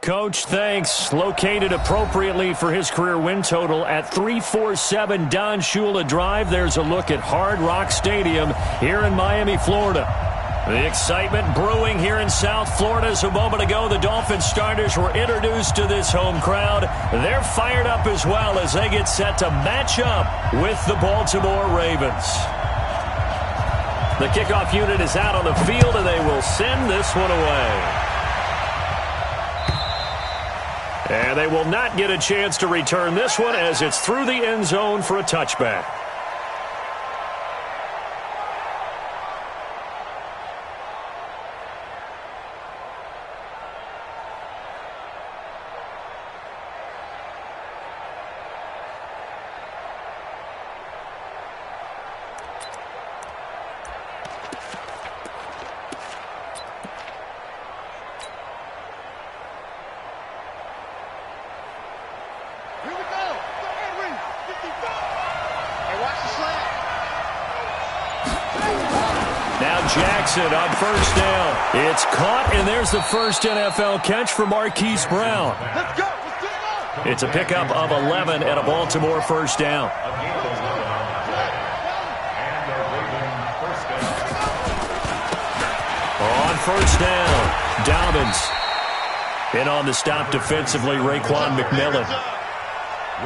Coach, thanks. Located appropriately for his career win total at 347 Don Shula Drive. There's a look at Hard Rock Stadium here in Miami, Florida. The excitement brewing here in South Florida as a moment ago the Dolphins starters were introduced to this home crowd. They're fired up as well as they get set to match up with the Baltimore Ravens. The kickoff unit is out on the field and they will send this one away. And they will not get a chance to return this one as it's through the end zone for a touchback. Jackson on first down. It's caught, and there's the first NFL catch for Marquise Brown. Let's go. Let's it's a pickup of 11 and a Baltimore first down. On first down, Dobbins. And on the stop defensively, Raekwon McMillan.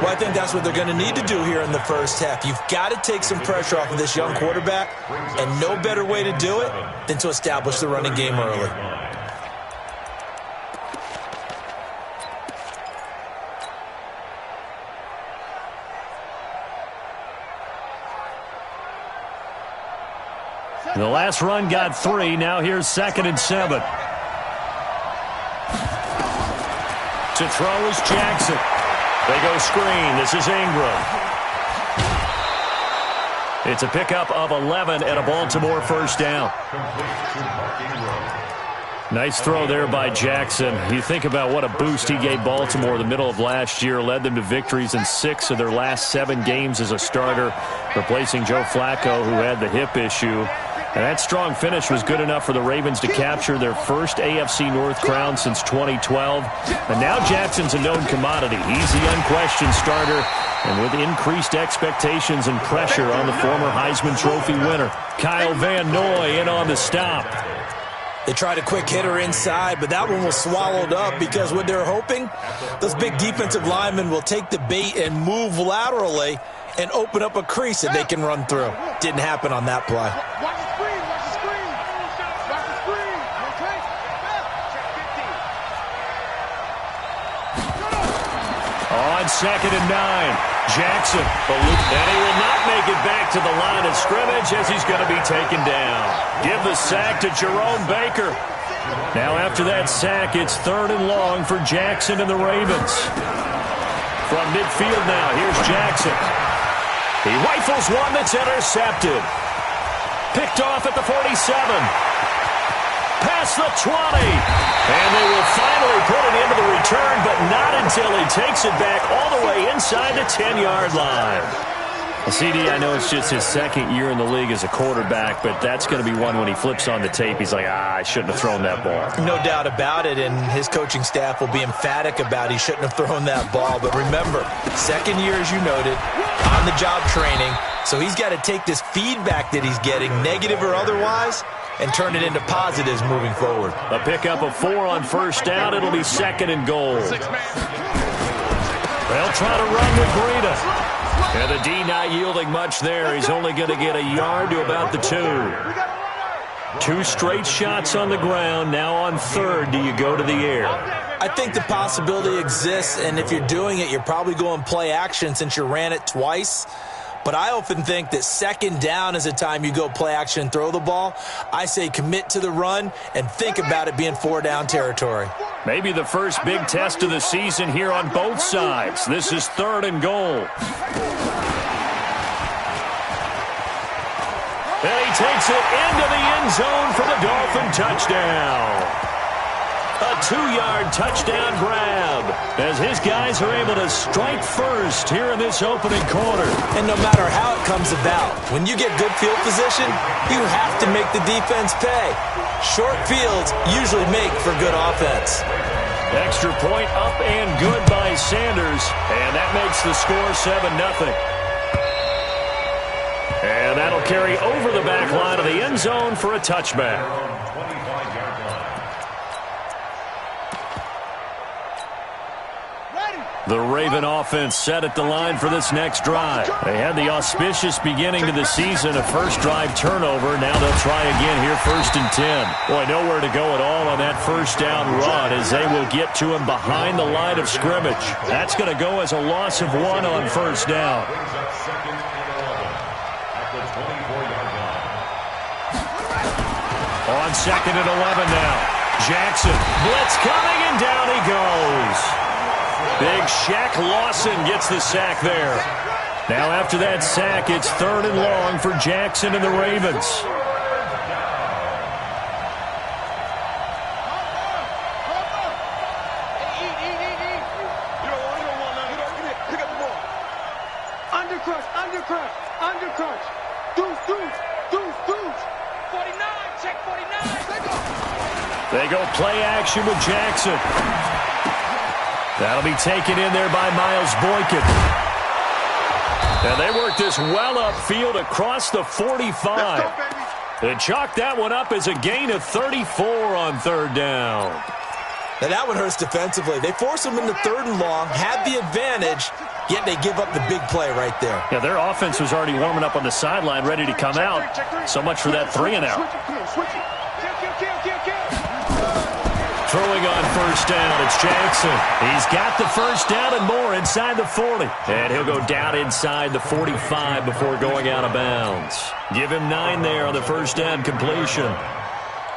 Well, I think that's what they're going to need to do here in the first half. You've got to take some pressure off of this young quarterback, and no better way to do it than to establish the running game early. The last run got 3. Now here's 2nd and 7. To throw is Jackson. They go screen. This is Ingram. It's a pickup of 11 and a Baltimore first down. Nice throw there by Jackson. You think about what a boost he gave Baltimore in the middle of last year. Led them to victories in 6 of their last 7 games as a starter, replacing Joe Flacco, who had the hip issue. And that strong finish was good enough for the Ravens to capture their first AFC North crown since 2012. And now Jackson's a known commodity. He's the unquestioned starter. And with increased expectations and pressure on the former Heisman Trophy winner, Kyle Van Noy in on the stop. They tried a quick hitter inside, but that one was swallowed up because what they're hoping, those big defensive linemen will take the bait and move laterally and open up a crease that they can run through. Didn't happen on that play. On 2nd and 9, Jackson. And he will not make it back to the line of scrimmage as he's going to be taken down. Give the sack to Jerome Baker. Now after that sack, it's 3rd and long for Jackson and the Ravens. From midfield now, here's Jackson. He rifles one that's intercepted. Picked off at the 47. Past the 20. And they will finally put it into the return, but not until he takes it back all the way inside the 10-yard line. CD, I know it's just his 2nd year in the league as a quarterback, but that's going to be one when he flips on the tape, he's like, I shouldn't have thrown that ball. No doubt about it, and his coaching staff will be emphatic about he shouldn't have thrown that ball. But remember, 2nd year, as you noted, on-the-job training, so he's got to take this feedback that he's getting, negative or otherwise, and turn it into positives moving forward. A pickup of 4 on first down. It'll be 2nd and goal. They'll try to run with Breida. And the D not yielding much there. He's only going to get a yard to about the 2. 2 straight shots on the ground. Now on 3rd, do you go to the air? I think the possibility exists, and if you're doing it, you're probably going play action since you ran it twice. But I often think that 2nd down is the time you go play action and throw the ball. I say commit to the run and think about it being 4-down territory. Maybe the first big test of the season here on both sides. This is 3rd and goal. And he takes it into the end zone for the Dolphin touchdown. A 2-yard touchdown grab as his guys are able to strike first here in this opening quarter. And no matter how it comes about, when you get good field position, you have to make the defense pay. Short fields usually make for good offense. Extra point up and good by Sanders, and that makes the score 7-0. And that'll carry over the back line of the end zone for a touchback. The Raven offense set at the line for this next drive. They had the auspicious beginning to the season, a first drive turnover. Now they'll try again here, 1st and 10. Boy, nowhere to go at all on that first down run as they will get to him behind the line of scrimmage. That's going to go as a loss of 1 on first down. On 2nd and 11 now. Jackson, blitz coming, and down he goes. Big Shaq Lawson gets the sack there. Now after that sack, it's 3rd and long for Jackson and the Ravens. Undercrush. Deuce. 49, check 49. They go play action with Jackson. That'll be taken in there by Miles Boykin. And they work this well upfield across the 45. And chalk that one up as a gain of 34 on 3rd down. Now that one hurts defensively. They force them into 3rd and long, had the advantage, yet they give up the big play right there. Yeah, their offense was already warming up on the sideline, ready to come out. So much for that 3 and out. Throwing on first down, it's Jackson. He's got the first down and more inside the 40. And he'll go down inside the 45 before going out of bounds. Give him 9 there on the first down completion.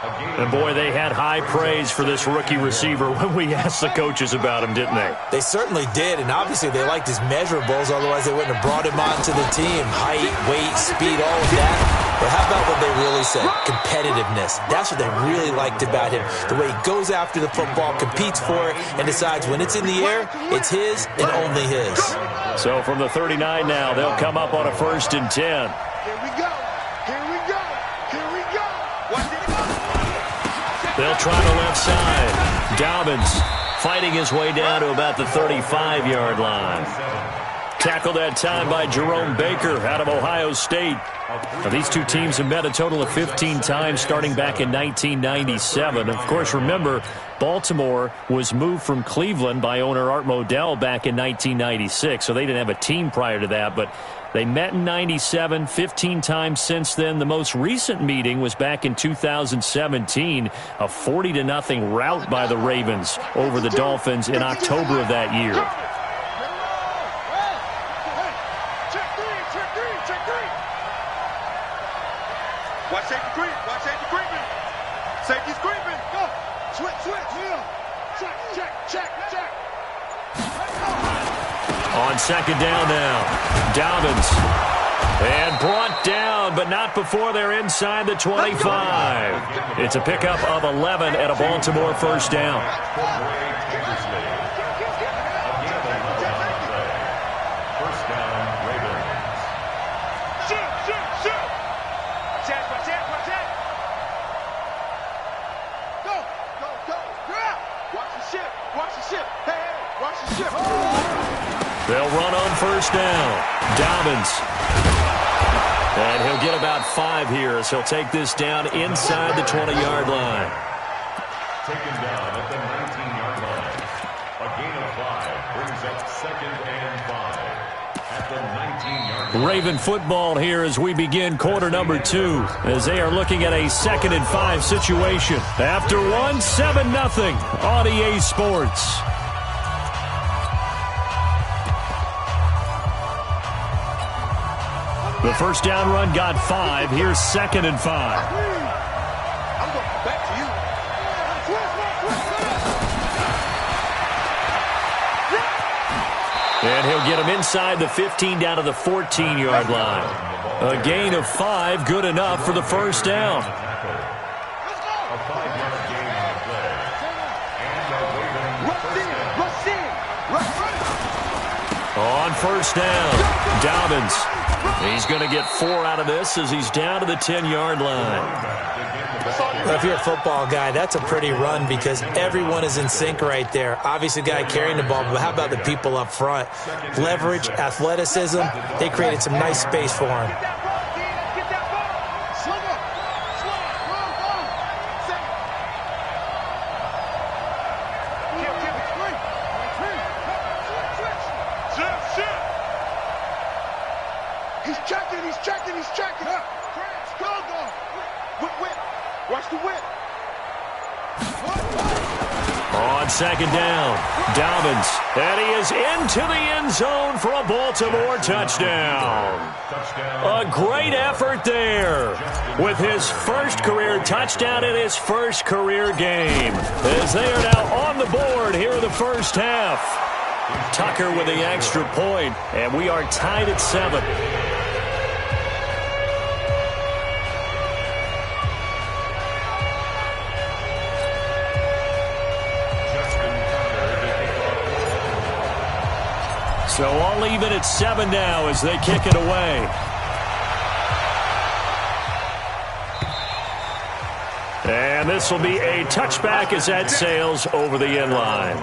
And, boy, they had high praise for this rookie receiver when we asked the coaches about him, didn't they? They certainly did, and obviously they liked his measurables, otherwise they wouldn't have brought him onto the team. Height, weight, speed, all of that. But how about what they really said? Competitiveness. That's what they really liked about him. The way he goes after the football, competes for it, and decides when it's in the air, it's his and only his. So from the 39 now, they'll come up on a 1st and 10. Here we go. They'll try the left side. Dobbins fighting his way down to about the 35-yard line. Tackled that time by Jerome Baker out of Ohio State. Now, these two teams have met a total of 15 times starting back in 1997. Of course, remember, Baltimore was moved from Cleveland by owner Art Modell back in 1996, so they didn't have a team prior to that, but they met in 97, 15 times since then. The most recent meeting was back in 2017, a 40-0 rout by the Ravens over the Dolphins in October of that year. Watch safety creep. Watch safety creeping. Safety's creeping. Go. Switch. Yeah. Check. On 2nd down now, Dobbins. And brought down, but not before they're inside the 25. It's a pickup of 11 at a Baltimore first down. They'll run on first down. Dobbins. And he'll get about 5 here as he'll take this down inside the 20-yard line. Taken down at the 19-yard line. A gain of 5 brings up 2nd and 5 at the 19-yard line. Raven football here as we begin quarter number 2 as they are looking at a 2nd and 5 situation. After 1, 7-0 on EA Sports. The first down run got 5. Here's 2nd and 5. I'm going back to you. And he'll get him inside the 15 down to the 14-yard line. A gain of 5, good enough for the first down. A 5-yard gain on the play. And a Raven. On first down, Dobbins. He's going to get 4 out of this as he's down to the 10-yard line. Well, if you're a football guy, that's a pretty run because everyone is in sync right there. Obviously, the guy carrying the ball, but how about the people up front? Leverage, athleticism, they created some nice space for him. He's checking. Whip. Watch the whip. On second down, Dobbins, and he is into the end zone for a Baltimore touchdown. A great effort there with his first career touchdown in his first career game, as they are now on the board here in the first half. Tucker with the extra point, and we are tied at 7. So all even at 7 now as they kick it away. And this will be a touchback as that sails over the end line.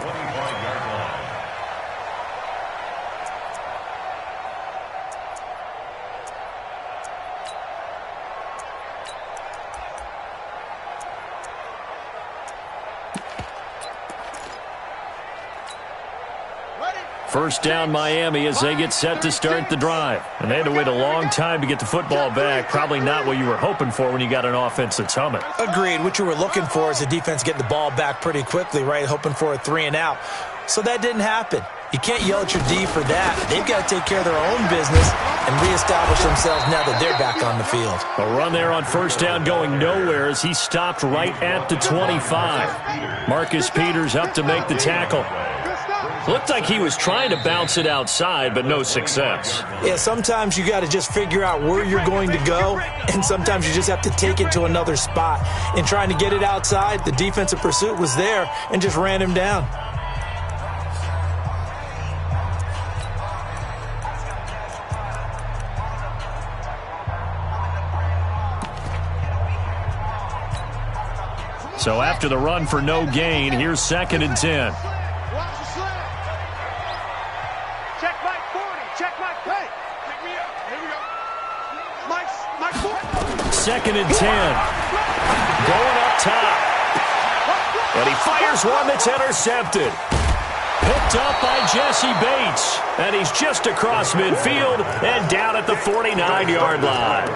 First down Miami as they get set to start the drive. And they had to wait a long time to get the football back. Probably not what you were hoping for when you got an offense that's humming. Agreed. What you were looking for is the defense getting the ball back pretty quickly, right? Hoping for a 3 and out. So that didn't happen. You can't yell at your D for that. They've got to take care of their own business and reestablish themselves now that they're back on the field. A run there on first down going nowhere as he stopped right at the 25. Marcus Peters up to make the tackle. Looked like he was trying to bounce it outside, but no success. Yeah, sometimes you got to just figure out where you're going to go, and sometimes you just have to take it to another spot. In trying to get it outside, the defensive pursuit was there and just ran him down. So after the run for no gain, here's 2nd and 10. Second and 10. Going up top. And he fires one that's intercepted. Picked up by Jesse Bates. And he's just across midfield and down at the 49-yard line.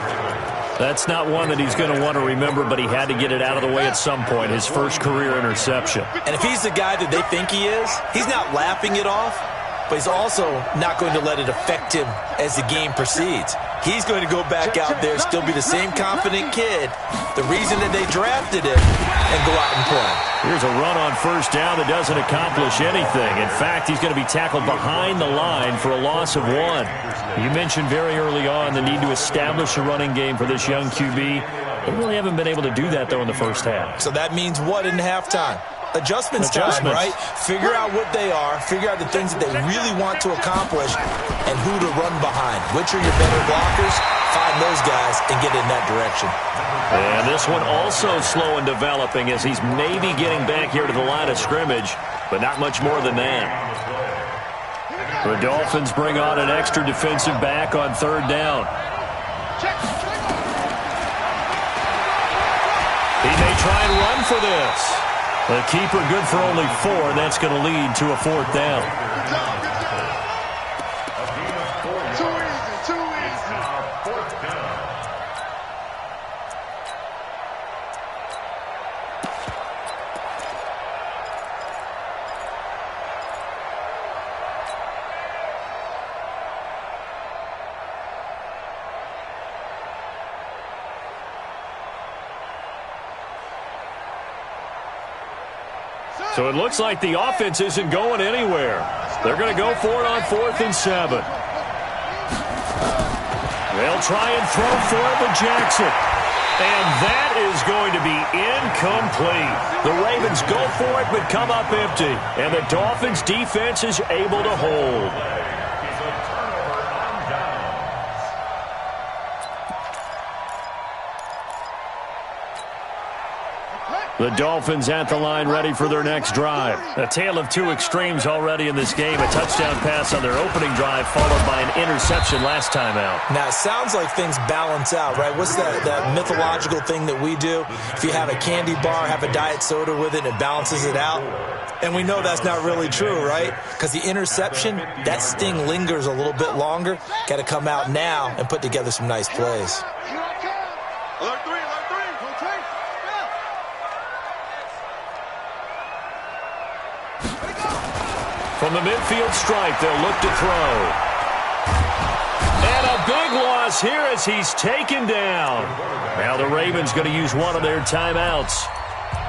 That's not one that he's going to want to remember, but he had to get it out of the way at some point, his first career interception. And if he's the guy that they think he is, he's not laughing it off, but he's also not going to let it affect him as the game proceeds. He's going to go back out there, still be the same confident kid, the reason that they drafted him, and go out and play. Here's a run on first down that doesn't accomplish anything. In fact, he's going to be tackled behind the line for a loss of 1. You mentioned very early on the need to establish a running game for this young QB. They really haven't been able to do that, though, in the first half. So that means what in halftime? Adjustments time, right? Figure out what they are, figure out the things that they really want to accomplish, and who to run behind. Which are your better blockers? Find those guys and get in that direction. And this one also slow in developing as he's maybe getting back here to the line of scrimmage, but not much more than that. The Dolphins bring on an extra defensive back on 3rd down. He may try and run for this. The keeper good for only 4, and that's going to lead to a 4th down. Too easy. 4th down. So it looks like the offense isn't going anywhere. They're going to go for it on 4th and 7. They'll try and throw for it with Jackson. And that is going to be incomplete. The Ravens go for it but come up empty. And the Dolphins defense is able to hold. The Dolphins at the line ready for their next drive. A tale of two extremes already in this game. A touchdown pass on their opening drive followed by an interception last time out. Now, it sounds like things balance out, right? What's that mythological thing that we do? If you have a candy bar, have a diet soda with it, and it balances it out. And we know that's not really true, right? Because the interception, that sting lingers a little bit longer. Got to come out now and put together some nice plays. From the midfield stripe, they'll look to throw. And a big loss here as he's taken down. Now the Ravens going to use one of their timeouts.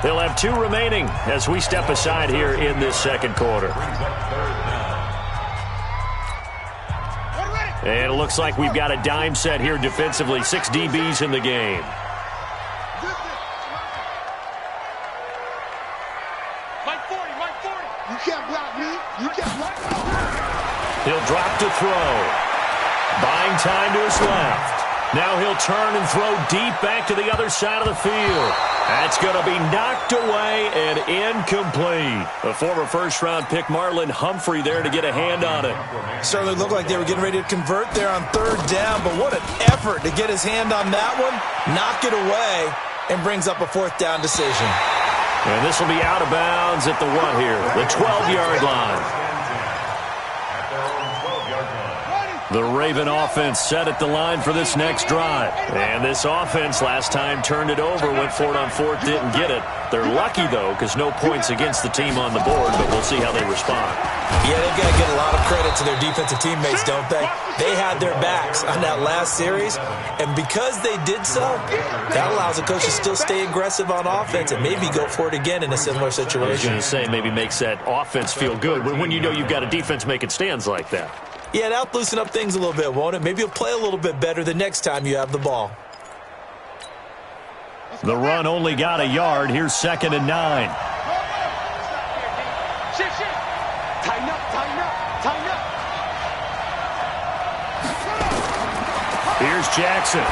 They'll have 2 remaining as we step aside here in this second quarter. And it looks like we've got a dime set here defensively. 6 DBs in the game. He'll drop to throw. Buying time to his left. Now he'll turn and throw deep back to the other side of the field. That's going to be knocked away and incomplete. A former first-round pick, Marlon Humphrey, there to get a hand on it. Certainly looked like they were getting ready to convert there on 3rd down, but what an effort to get his hand on that one, knock it away, and brings up a 4th down decision. And this will be out of bounds at the what here? The 12-yard line. The Raven offense set at the line for this next drive. And this offense last time turned it over, went for it on 4th, didn't get it. They're lucky, though, because no points against the team on the board, but we'll see how they respond. Yeah, they've got to get a lot of credit to their defensive teammates, don't they? They had their backs on that last series, and because they did so, that allows the coach to still stay aggressive on offense and maybe go for it again in a similar situation. I was going to say, maybe makes that offense feel good when you know you've got a defense making stands like that. Yeah, that'll loosen up things a little bit, won't it? Maybe you'll play a little bit better the next time you have the ball. The run only got a yard. Here's 2nd and 9. Tighten up, tighten up, tighten up. Here's Jackson.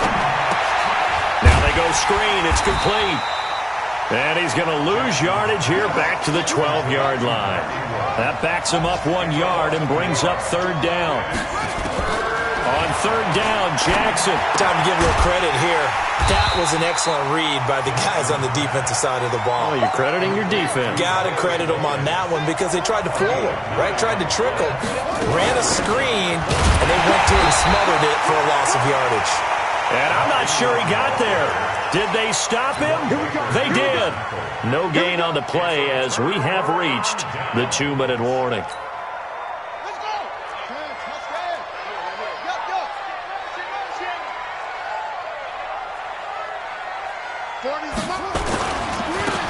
Now they go screen. It's complete. And he's going to lose yardage here back to the 12-yard line. That backs him up 1 yard and brings up 3rd down. On 3rd down, Jackson. Time to give a little credit here. That was an excellent read by the guys on the defensive side of the ball. Oh, you're crediting your defense. Got to credit them on that one because they tried to fool him, right? Tried to trick him. Ran a screen, and they went to and smothered it for a loss of yardage. And I'm not sure he got there. Did they stop him? They did. No gain on the play as we have reached the 2-minute warning.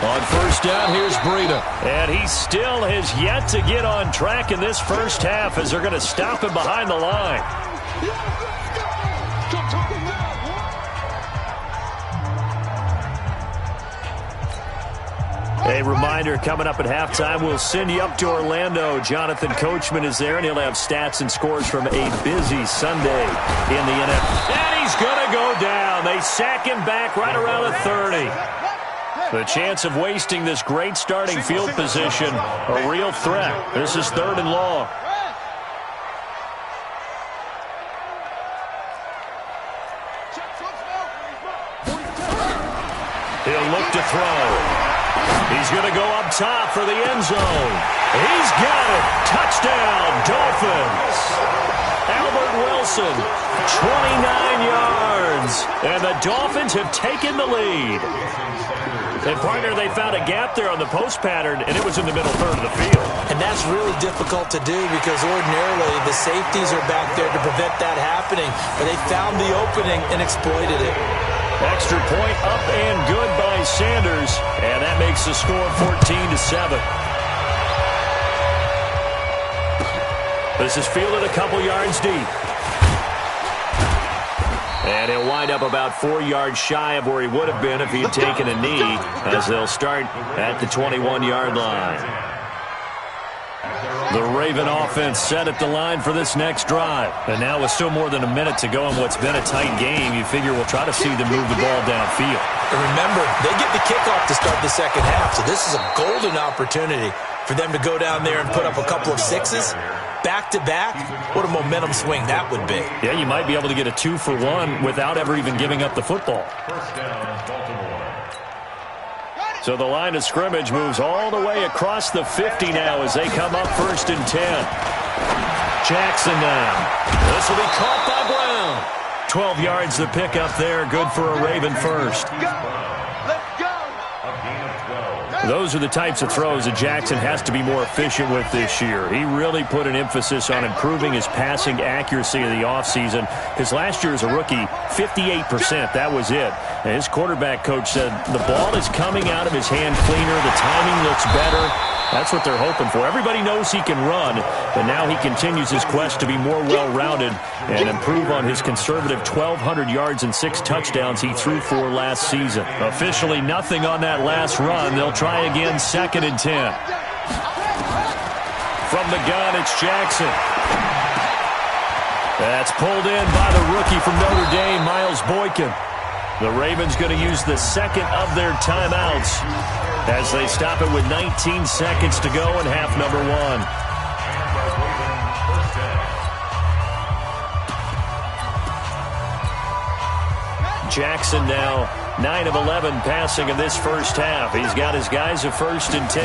On 1st down, here's Breida. And he still has yet to get on track in this first half as they're going to stop him behind the line. A reminder, coming up at halftime, we'll send you up to Orlando. Jonathan Coachman is there, and he'll have stats and scores from a busy Sunday in the NFL. And he's going to go down. They sack him back right around the 30. The chance of wasting this great starting field position, a real threat. This is 3rd and long. He'll look to throw. He's going to go up top for the end zone. He's got it. Touchdown, Dolphins. Albert Wilson, 29 yards. And the Dolphins have taken the lead. And, partner, they found a gap there on the post pattern, and it was in the middle 3rd of the field. And that's really difficult to do because ordinarily the safeties are back there to prevent that happening. But they found the opening and exploited it. Extra point up and good by Sanders. And that makes the score 14-7. This is fielded a couple yards deep. And he'll wind up about 4 yards shy of where he would have been if he had taken a knee, as they'll start at the 21-yard line. The Raven offense set at the line for this next drive. And now with still more than a minute to go in what's been a tight game, you figure we'll try to see them move the ball downfield. And remember, they get the kickoff to start the second half, so this is a golden opportunity for them to go down there and put up a couple of sixes. Back-to-back, what a momentum swing that would be. Yeah, you might be able to get a 2-for-1 without ever even giving up the football. First down, Baltimore. So the line of scrimmage moves all the way across the 50 now as they come up 1st and 10. Jackson now. This will be caught by Brown. 12 yards the pickup there. Good for a Raven first. Those are the types of throws that Jackson has to be more efficient with this year. He really put an emphasis on improving his passing accuracy in the offseason because last year as a rookie, 58%, that was it. And his quarterback coach said the ball is coming out of his hand cleaner, the timing looks better. That's what they're hoping for. Everybody knows he can run, but now he continues his quest to be more well-rounded and improve on his conservative 1,200 yards and 6 touchdowns he threw for last season. Officially nothing on that last run. They'll try again 2nd and 10. From the gun, it's Jackson. That's pulled in by the rookie from Notre Dame, Miles Boykin. The Ravens going to use the second of their timeouts as they stop it with 19 seconds to go in half number 1. Jackson now 9 of 11 passing in this first half. He's got his guys at 1st and 10.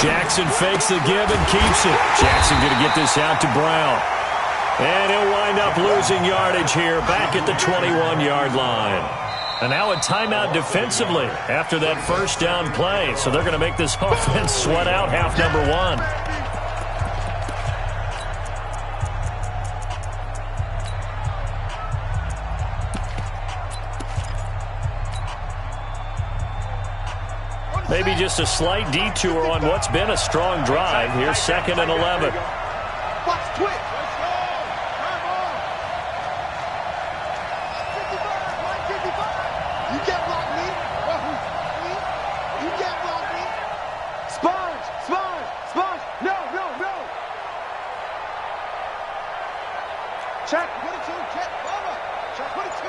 Jackson fakes the give and keeps it. Jackson going to get this out to Brown. And he'll wind up losing yardage here back at the 21-yard line. And now a timeout defensively after that first down play. So they're going to make this offense sweat out half number 1. Maybe just a slight detour on what's been a strong drive. Here's 2nd and 11. Watch twitch. You can't block me. You can't block me. Sponge. No. Check. 22. Check. Mama. Check 22.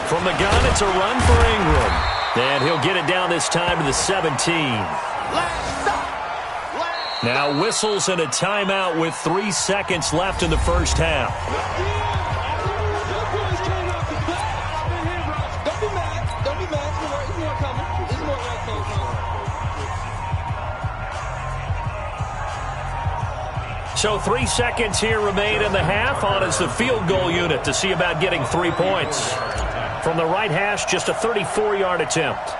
From the gun, it's a run for Ingram. And he'll get it down this time to the 17. Now whistles and a timeout with 3 seconds left in the first half. So 3 seconds here remain in the half. On is the field goal unit to see about getting 3 points. From the right hash, just a 34-yard attempt.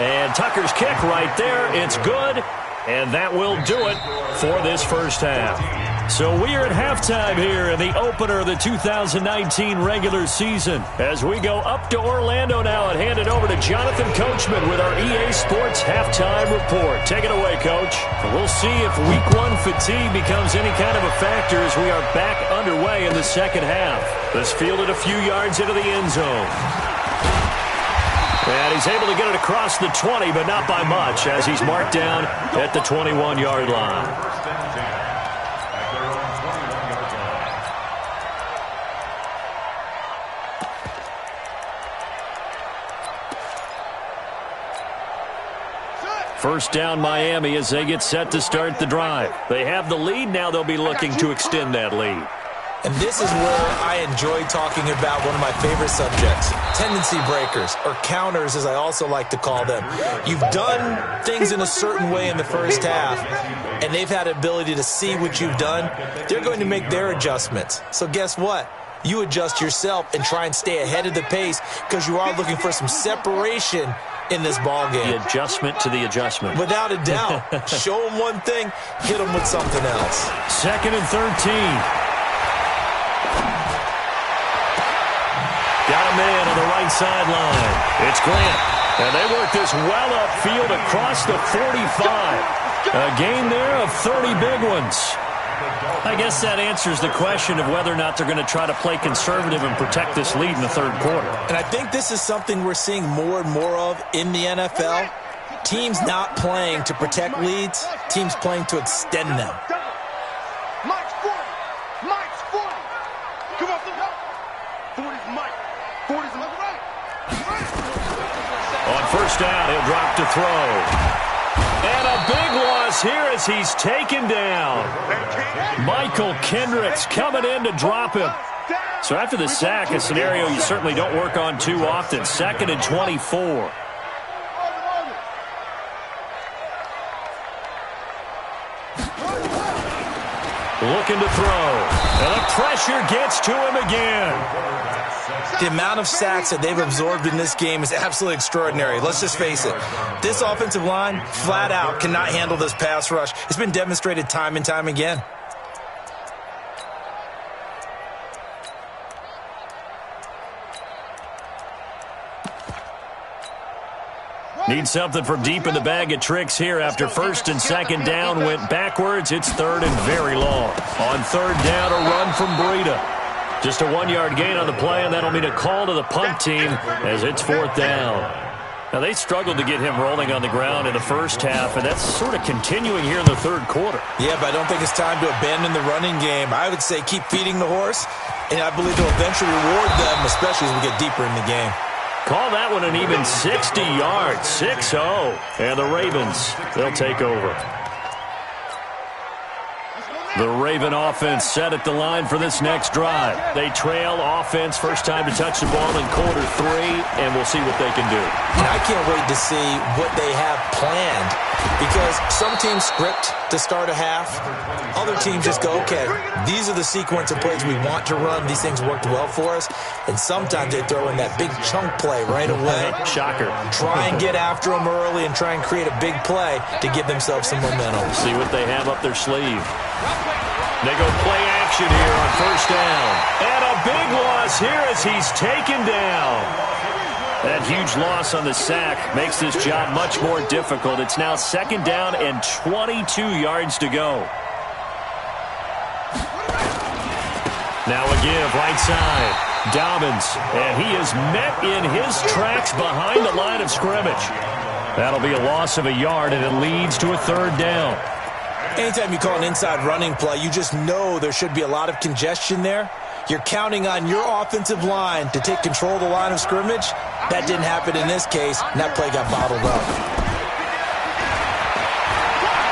And Tucker's kick right there. It's good. And that will do it for this first half. So we are at halftime here in the opener of the 2019 regular season. As we go up to Orlando now and hand it over to Jonathan Coachman with our EA Sports halftime report. Take it away, Coach. We'll see if Week 1 fatigue becomes any kind of a factor as we are back underway in the second half. This fielded a few yards into the end zone. And he's able to get it across the 20, but not by much, as he's marked down at the 21-yard line. First down, Miami, as they get set to start the drive. They have the lead. Now they'll be looking to extend that lead. And this is where I enjoy talking about one of my favorite subjects, tendency breakers, or counters as I also like to call them. You've done things in a certain way in the first half, and they've had the ability to see what you've done. They're going to make their adjustments. So guess what? You adjust yourself and try and stay ahead of the pace because you are looking for some separation in this ball game. The adjustment to the adjustment. Without a doubt. Show them one thing, hit them with something else. 2nd and 13. Got a man on the right sideline. It's Grant. And they work this well upfield across the 45. A gain there of 30 big ones. I guess that answers the question of whether or not they're going to try to play conservative and protect this lead in the third quarter. And I think this is something we're seeing more and more of in the NFL. Teams not playing to protect leads, teams playing to extend them. Mike's 40. Mike's 40. Come on, 40's Mike. 40's Mike. On first down, he'll drop to throw. And a big loss here as he's taken down. Michael Kendricks coming in to drop him. So after the sack, a scenario you certainly don't work on too often. 2nd and 24. Looking to throw. And the pressure gets to him again. The amount of sacks that they've absorbed in this game is absolutely extraordinary. Let's just face it. This offensive line, flat out, cannot handle this pass rush. It's been demonstrated time and time again. Need something from deep in the bag of tricks here after 1st and 2nd down went backwards. It's 3rd and very long. On 3rd down, a run from Breida. Just a 1-yard gain on the play, and that'll mean a call to the punt team as it's 4th down. Now, they struggled to get him rolling on the ground in the first half, and that's sort of continuing here in the 3rd quarter. Yeah, but I don't think it's time to abandon the running game. I would say keep feeding the horse, and I believe they'll eventually reward them, especially as we get deeper in the game. Call that one an even 60 yards, 6-0. And the Ravens, they'll take over. The Raven offense set at the line for this next drive. They trail offense, first time to touch the ball in quarter 3, and we'll see what they can do. And I can't wait to see what they have planned, because some teams script to start a half. Other teams just go, okay, these are the sequence of plays we want to run. These things worked well for us. And sometimes they throw in that big chunk play right away. Shocker. Try and get after them early and try and create a big play to give themselves some momentum. See what they have up their sleeve. They go play action here on 1st down. And a big loss here as he's taken down. That huge loss on the sack makes this job much more difficult. It's now 2nd down and 22 yards to go. Now a give right side. Dobbins, and he is met in his tracks behind the line of scrimmage. That'll be a loss of a yard, and it leads to a 3rd down. Anytime you call an inside running play, you just know there should be a lot of congestion there. You're counting on your offensive line to take control of the line of scrimmage. That didn't happen in this case, and that play got bottled up.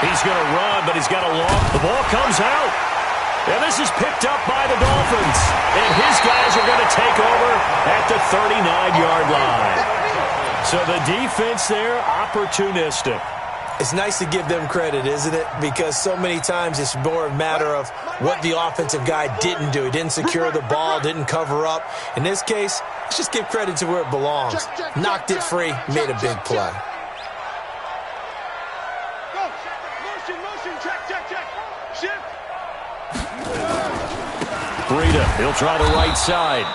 He's going to run, but he's got a long. The ball comes out. And this is picked up by the Dolphins. And his guys are going to take over at the 39-yard line. So the defense there, opportunistic. It's nice to give them credit, isn't it? Because so many times it's more a matter of what the offensive guy didn't do. He didn't secure the ball, didn't cover up. In this case, let's just give credit to where it belongs. Knocked it free, made a big play. Breida, he'll try the right side.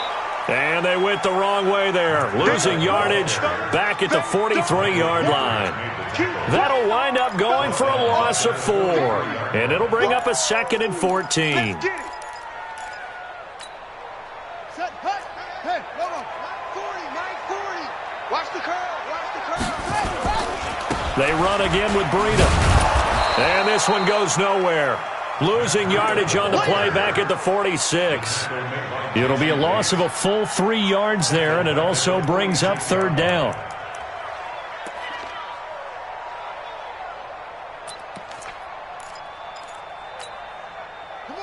And they went the wrong way there. Losing yardage back at the 43-yard line. That'll wind up going for a loss of 4. And it'll bring up a 2nd and 14. They run again with Breida. And this one goes nowhere. Losing yardage on the play back at the 46. It'll be a loss of a full 3 yards there, and it also brings up 3rd down.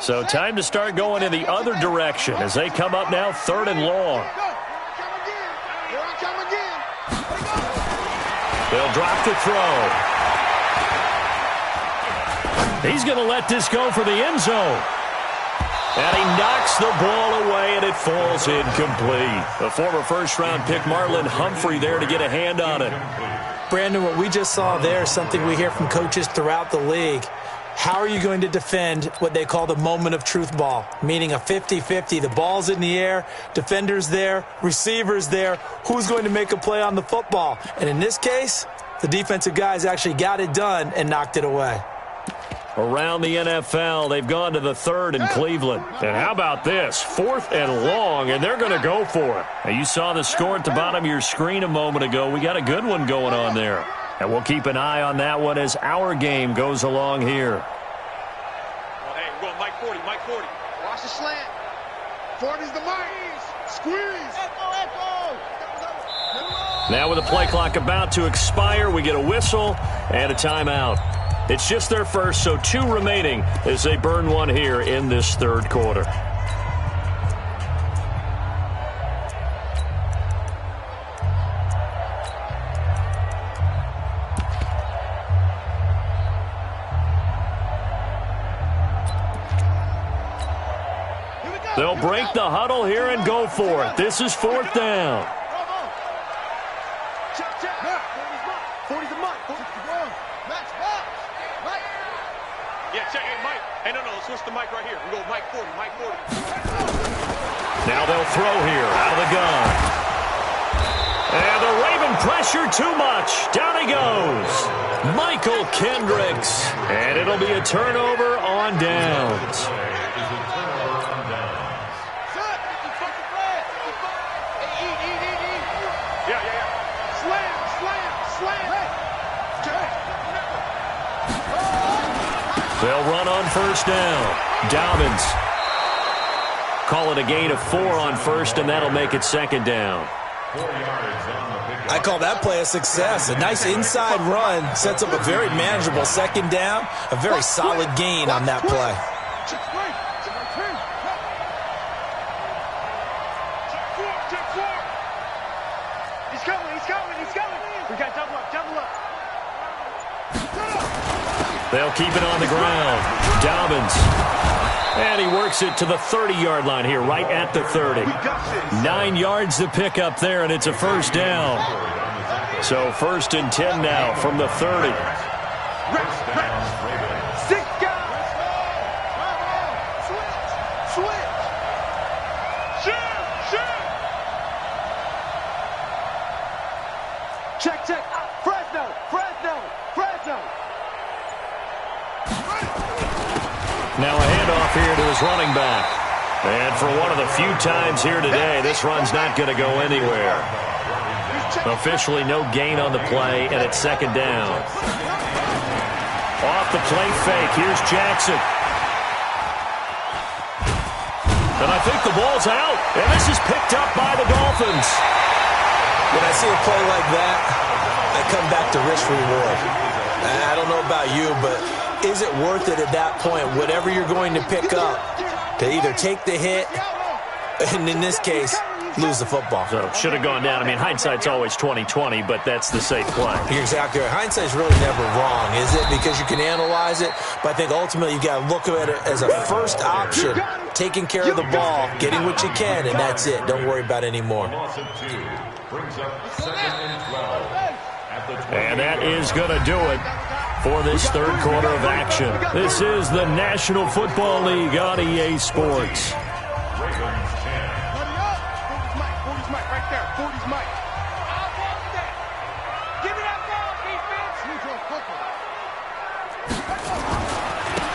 So time to start going in the other direction as they come up now 3rd and long. They'll drop to throw. He's going to let this go for the end zone. And he knocks the ball away, and it falls incomplete. The former first-round pick, Marlon Humphrey, there to get a hand on it. Brandon, what we just saw there is something we hear from coaches throughout the league. How are you going to defend what they call the moment of truth ball, meaning a 50-50? The ball's in the air, defender's there, receiver's there. Who's going to make a play on the football? And in this case, the defensive guys actually got it done and knocked it away. Around the NFL, they've gone to the 3rd in Cleveland. And how about this? 4th and long, and they're going to go for it. Now, you saw the score at the bottom of your screen a moment ago. We got a good one going on there. And we'll keep an eye on that one as our game goes along here. Oh, hey, we're going Mike 40, Mike 40. Watch the slant. 40's the Mike. Squeeze. Echo. Now with the play clock about to expire, we get a whistle and a timeout. It's just their first, so 2 remaining as they burn one here in this third quarter. They'll break the huddle here and go for it. This is 4th down. Yeah, check. Hey, Mike. Hey, no, switch the mic right here. We go Mike 40, Mike 40. Now they'll throw here out of the gun. And the Raven pressure too much. Down he goes. Michael Kendricks. And it'll be a turnover on downs. They'll run on first down. Dobbins. Call it a gain of 4 on first, and that'll make it 2nd down. I call that play a success. A nice inside run sets up a very manageable 2nd down. A very solid gain on that play. He's coming. We got double up. They'll keep it on the ground. Dobbins. And he works it to the 30-yard line here, right at the 30. 9 yards to pick up there, and it's a first down. So 1st and 10 now from the 30. Check. Fresno. Now a handoff here to his running back. And for one of the few times here today, this run's not going to go anywhere. Officially no gain on the play, and it's 2nd down. Off the play fake, here's Jackson. And I think the ball's out, and this is picked up by the Dolphins. When I see a play like that, I come back to risk-reward. I don't know about you, but is it worth it at that point, whatever you're going to pick up, to either take the hit, and in this case, lose the football? So should have gone down. I mean, hindsight's always 20/20, but that's the safe play. You're exactly right. Hindsight's really never wrong, is it? Because you can analyze it, but I think ultimately you got to look at it as a first option, taking care of the ball, getting what you can, and that's it. Don't worry about any more. And that is going to do it for this third quarter of action. This is the National Football League on EA Sports.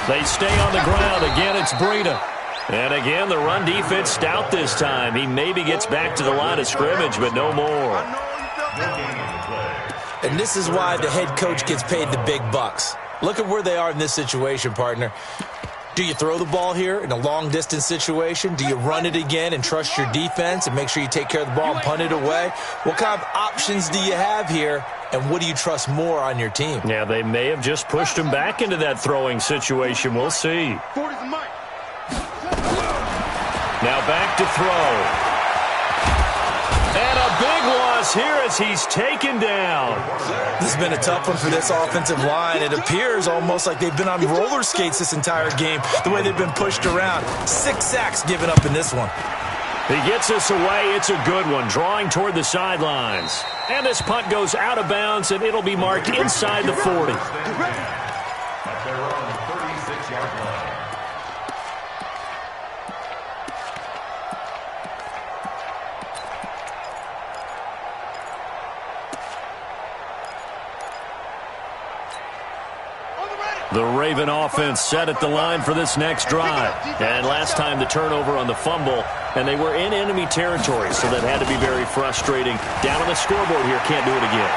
They stay on the ground. Again, it's Breida. And again, the run defense stout this time. He maybe gets back to the line of scrimmage, but no more. And this is why the head coach gets paid the big bucks. Look at where they are in this situation, partner. Do you throw the ball here in a long-distance situation? Do you run it again and trust your defense and make sure you take care of the ball and punt it away? What kind of options do you have here, and what do you trust more on your team? Yeah, they may have just pushed him back into that throwing situation. We'll see. Now back to throw. And a big loss here as he's taken down. This has been a tough one for this offensive line. It appears almost like they've been on roller skates this entire game, the way they've been pushed around. 6 sacks given up in this one. He gets us away. It's a good one, drawing toward the sidelines. And this punt goes out of bounds, and it'll be marked inside the 40. At their own 36-yard line. The Raven offense set at the line for this next drive. And last time the turnover on the fumble, and they were in enemy territory, so that had to be very frustrating. Down on the scoreboard here, can't do it again.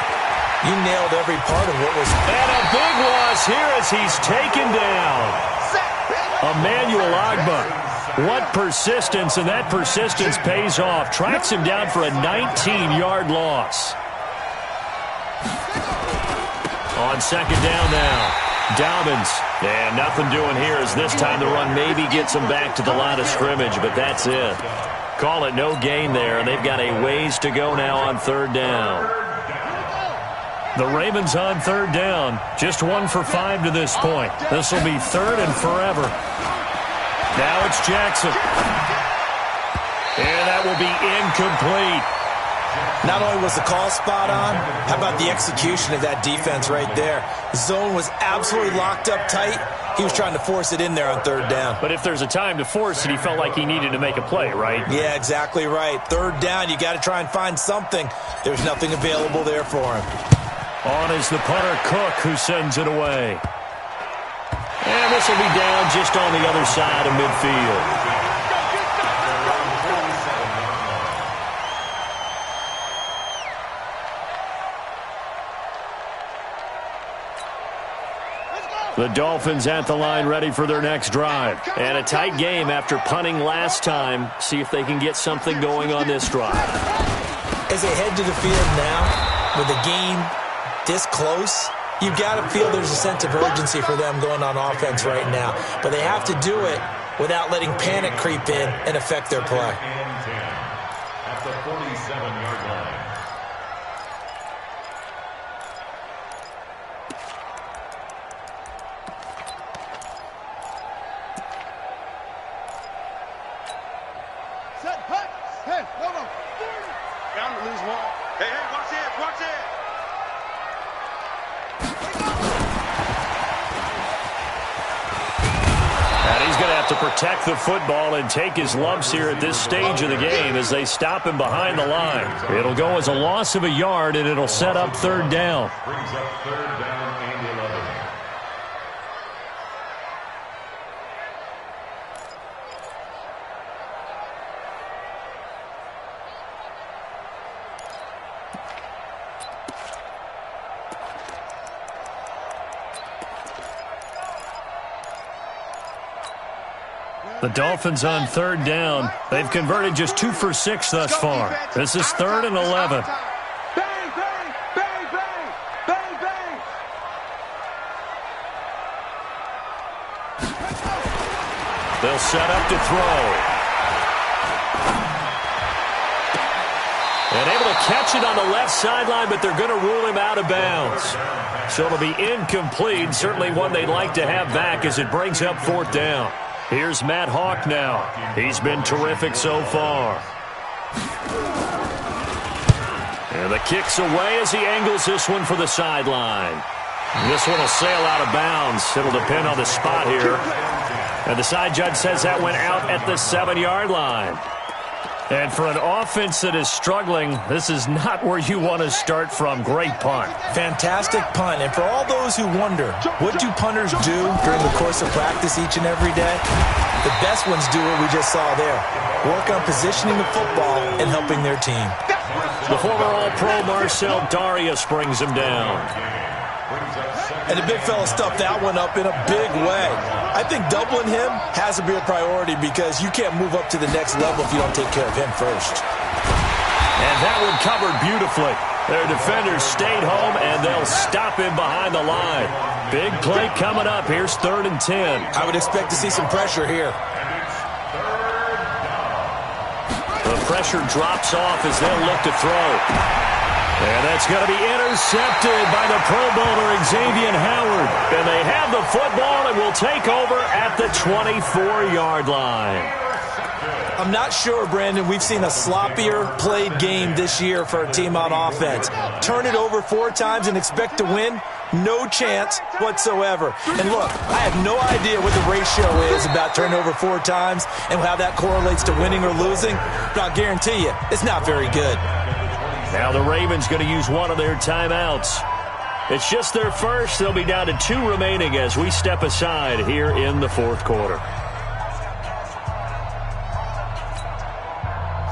You nailed every part of what was... And a big loss here as he's taken down. Emmanuel Ogbah. What persistence, and that persistence pays off. Tracks him down for a 19-yard loss. On second down now. Dobbins. And nothing doing here as this time the run maybe gets him back to the line of scrimmage, but that's it. Call it no gain there, and they've got a ways to go now on third down. The Ravens on third down. Just 1 for 5 to this point. This will be third and forever. Now it's Jackson. And that will be incomplete. Not only was the call spot on, how about the execution of that defense right there? The zone was absolutely locked up tight. He was trying to force it in there on third down. But if there's a time to force it, he felt like he needed to make a play, right? Yeah, exactly right. Third down, you got to try and find something. There's nothing available there for him. On is the punter, Cook, who sends it away. And this will be down just on the other side of midfield. The Dolphins at the line ready for their next drive. And a tight game after punting last time. See if they can get something going on this drive. As they head to the field now, with the game this close, you got to feel there's a sense of urgency for them going on offense right now. But they have to do it without letting panic creep in and affect their play. At the 47-yard line. Hey, hold on. Bound to lose one. Hey, watch it, watch it. And he's going to have to protect the football and take his lumps here at this stage of the game as they stop him behind the line. It'll go as a loss of a yard, and it'll set up third down. Brings up third down and 11. The Dolphins on third down. They've converted just 2 for 6 thus far. This is third and 11. Bang, bang, bang, bang, bang, bang. They'll set up to throw. And able to catch it on the left sideline, but they're going to rule him out of bounds. So it'll be incomplete. Certainly one they'd like to have back as it brings up fourth down. Here's Matt Hawk now. He's been terrific so far. And the kick's away as he angles this one for the sideline. This one will sail out of bounds. It'll depend on the spot here. And the side judge says that went out at the 7-yard line. And for an offense that is struggling, this is not where you want to start from. Great punt. Fantastic punt. And for all those who wonder, what do punters do during the course of practice each and every day? The best ones do what we just saw there. Work on positioning the football and helping their team. The former All-Pro Marcel Darius brings him down. And the big fella stuffed that one up in a big way. I think doubling him has to be a priority because you can't move up to the next level if you don't take care of him first. And that one covered beautifully. Their defenders stayed home, and they'll stop him behind the line. Big play coming up. Here's third and 10. I would expect to see some pressure here. The pressure drops off as they'll look to throw. And that's going to be intercepted by the Pro Bowler Xavier Howard. And they have the football and will take over at the 24-yard line. I'm not sure, Brandon, we've seen a sloppier played game this year for a team on offense. Turn it over 4 times and expect to win? No chance whatsoever. And look, I have no idea what the ratio is about turning over 4 times and how that correlates to winning or losing, but I'll guarantee you, it's not very good. Now the Ravens going to use one of their timeouts. It's just their first. They'll be down to 2 remaining as we step aside here in the fourth quarter.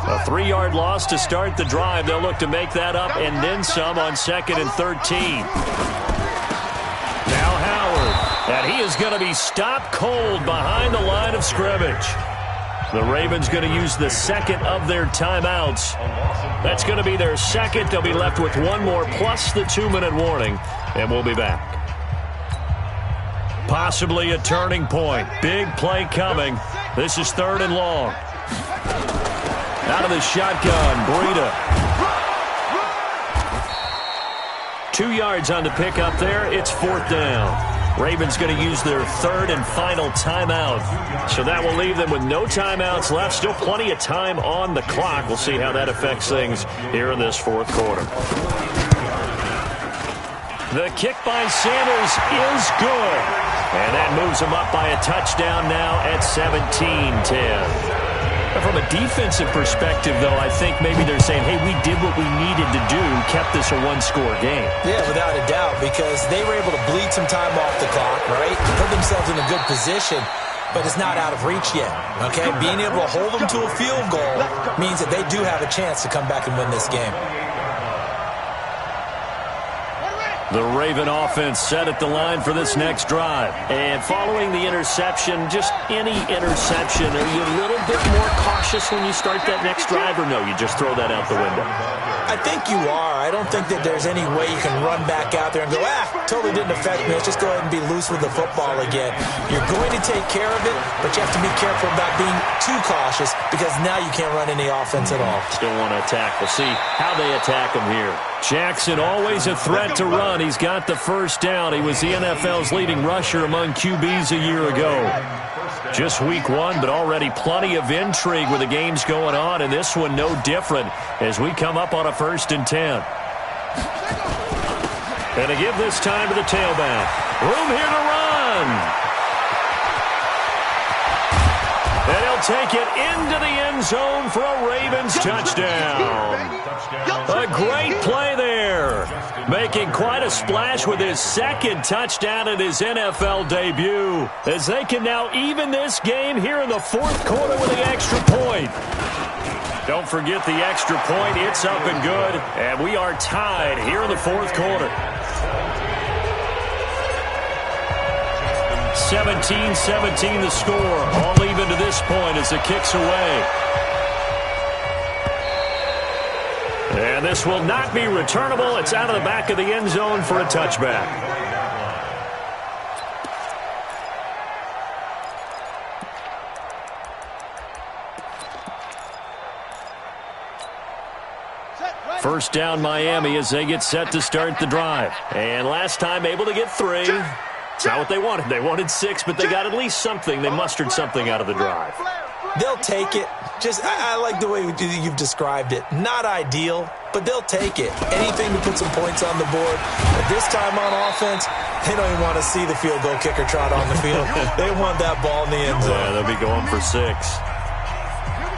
A 3-yard loss to start the drive. They'll look to make that up and then some on 2nd and 13. Now Howard, and he is going to be stopped cold behind the line of scrimmage. The Ravens going to use the second of their timeouts. That's going to be their second. They'll be left with one more plus the 2-minute warning, and we'll be back. Possibly a turning point. Big play coming. This is 3rd and long. Out of the shotgun, Breida. 2 yards on the pickup there. It's 4th down. Ravens going to use their 3rd and final timeout. So that will leave them with no timeouts left. Still plenty of time on the clock. We'll see how that affects things here in this 4th quarter. The kick by Sanders is good. And that moves them up by a touchdown now at 17-10. From a defensive perspective, though, I think maybe they're saying, hey, we did what we needed to do, kept this a one-score game. Yeah, without a doubt, because they were able to bleed some time off the clock, right? Put themselves in a good position, but it's not out of reach yet, okay? Being able to hold them to a field goal means that they do have a chance to come back and win this game. The Raven offense set at the line for this next drive. And following the interception, just any interception, are you a little bit more cautious when you start that next drive, or no, you just throw that out the window? I think you are. I don't think that there's any way you can run back out there and go, totally didn't affect me. Let's just go ahead and be loose with the football again. You're going to take care of it, but you have to be careful about being too cautious because now you can't run any offense at all. Still want to attack. We'll see how they attack him here. Jackson always a threat to run. He's got the first down. He was the NFL's leading rusher among QBs a year ago. Just week 1, but already plenty of intrigue with the games going on, and this one no different as we come up on a 1st and 10. And to give this time to the tailback. Room here to run. And he'll take it into the end zone for a Ravens touchdown. A great play there. Making quite a splash with his 2nd touchdown in his NFL debut. As they can now even this game here in the 4th quarter with the extra point. Don't forget the extra point. It's up and good. And we are tied here in the 4th quarter. 17-17 the score. All even to this point as the kick's away. And this will not be returnable. It's out of the back of the end zone for a touchback. First down Miami as they get set to start the drive. And last time able to get 3. It's not what they wanted. They wanted 6, but they got at least something. They mustered something out of the drive. They'll take it. I like the way you've described it. Not ideal, but they'll take it. Anything to put some points on the board. But this time on offense, they don't even want to see the field goal kicker trot on the field. They want that ball in the end zone. Yeah, they'll be going for 6.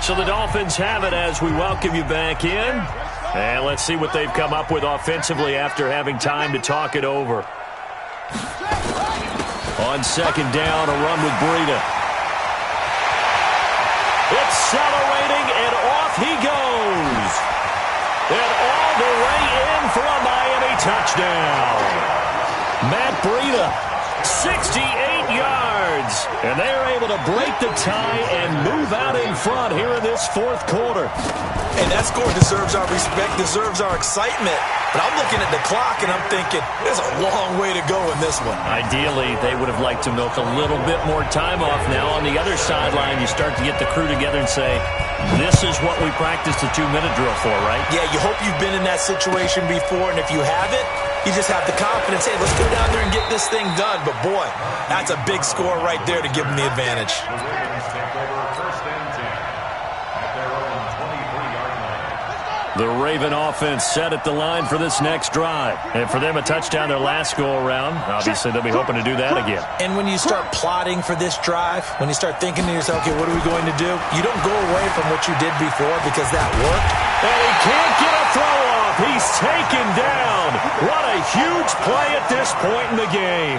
So the Dolphins have it as we welcome you back in. And let's see what they've come up with offensively after having time to talk it over. On 2nd down, a run with Breida. Accelerating, and off he goes. And all the way in for a Miami touchdown. Matt Breida, 68 yards. And they are able to break the tie and move out in front here in this 4th quarter. And that score deserves our respect, deserves our excitement. But I'm looking at the clock, and I'm thinking, there's a long way to go in this one. Ideally, they would have liked to milk a little bit more time off. Now, on the other sideline, you start to get the crew together and say, this is what we practiced the 2-minute drill for, right? Yeah, you hope you've been in that situation before, and if you haven't, you just have the confidence, hey, let's go down there and get this thing done. But, boy, that's a big score right there to give them the advantage. The Raven offense set at the line for this next drive. And for them, a touchdown their last go-around. Obviously, they'll be hoping to do that again. And when you start plotting for this drive, when you start thinking to yourself, okay, what are we going to do? You don't go away from what you did before because that worked. And he can't get a throw off. He's taken down. What a huge play at this point in the game.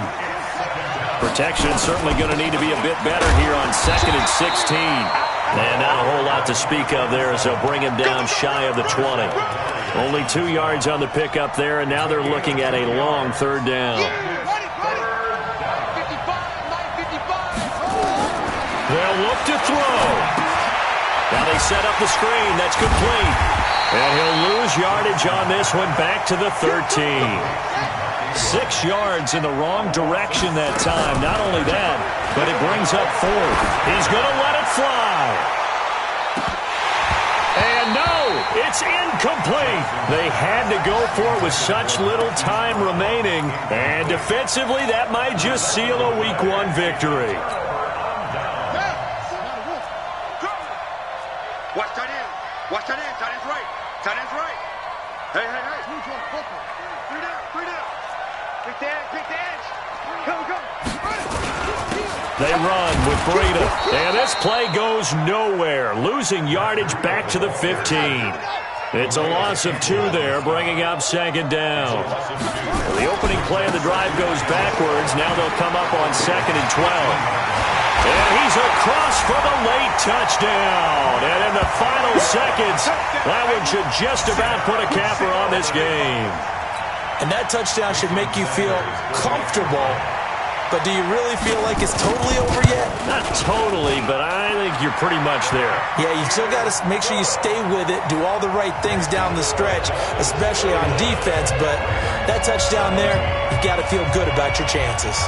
Protection's certainly going to need to be a bit better here on 2nd and 16. And not a whole lot to speak of there as they'll bring him down shy of the 20. Only 2 yards on the pickup there, and now they're looking at a long 3rd down. They'll look to throw. Now they set up the screen. That's complete. And he'll lose yardage on this one back to the 13. 6 yards in the wrong direction that time. Not only that, but it brings up 4th. He's going to let it fly. And no, it's incomplete. They had to go for it with such little time remaining. And defensively, that might just seal a Week 1 victory. Watch tight end. Watch tight end. Tight end's right. Tight end's right. Hey, hey, hey. 3 down. 3 down. Pick the edge. Pick the edge. Go. They run with Breida. And this play goes nowhere. Losing yardage back to the 15. It's a loss of 2 there, bringing up 2nd down. The opening play of the drive goes backwards. Now they'll come up on 2nd and 12. And he's across for the late touchdown. And in the final seconds, that one should just about put a capper on this game. And that touchdown should make you feel comfortable. But do you really feel like it's totally over yet? Not totally, but I think you're pretty much there. Yeah, you've still got to make sure you stay with it, do all the right things down the stretch, especially on defense. But that touchdown there, you've got to feel good about your chances.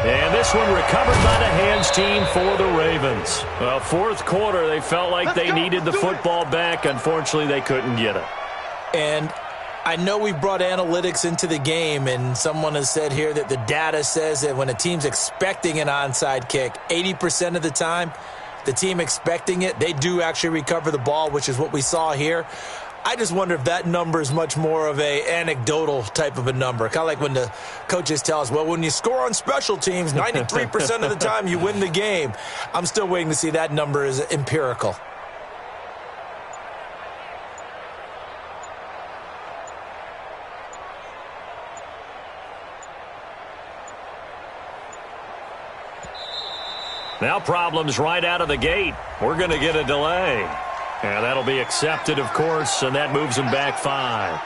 And this one recovered by the hands team for the Ravens. Well, 4th quarter, they felt like they needed the football back. Unfortunately, they couldn't get it. And I know we brought analytics into the game, and someone has said here that the data says that when a team's expecting an onside kick, 80% of the time, the team expecting it, they do actually recover the ball, which is what we saw here. I just wonder if that number is much more of a anecdotal type of a number. Kind of like when the coaches tell us, well, when you score on special teams, 93% of the time you win the game. I'm still waiting to see that number is empirical. Now problems right out of the gate. We're going to get a delay. And that'll be accepted, of course, and that moves them back 5.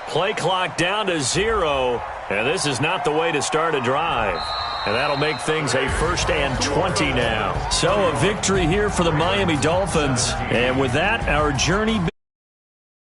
Play clock down to 0, and this is not the way to start a drive. And that'll make things a 1st and 20 now. So a victory here for the Miami Dolphins. And with that, our journey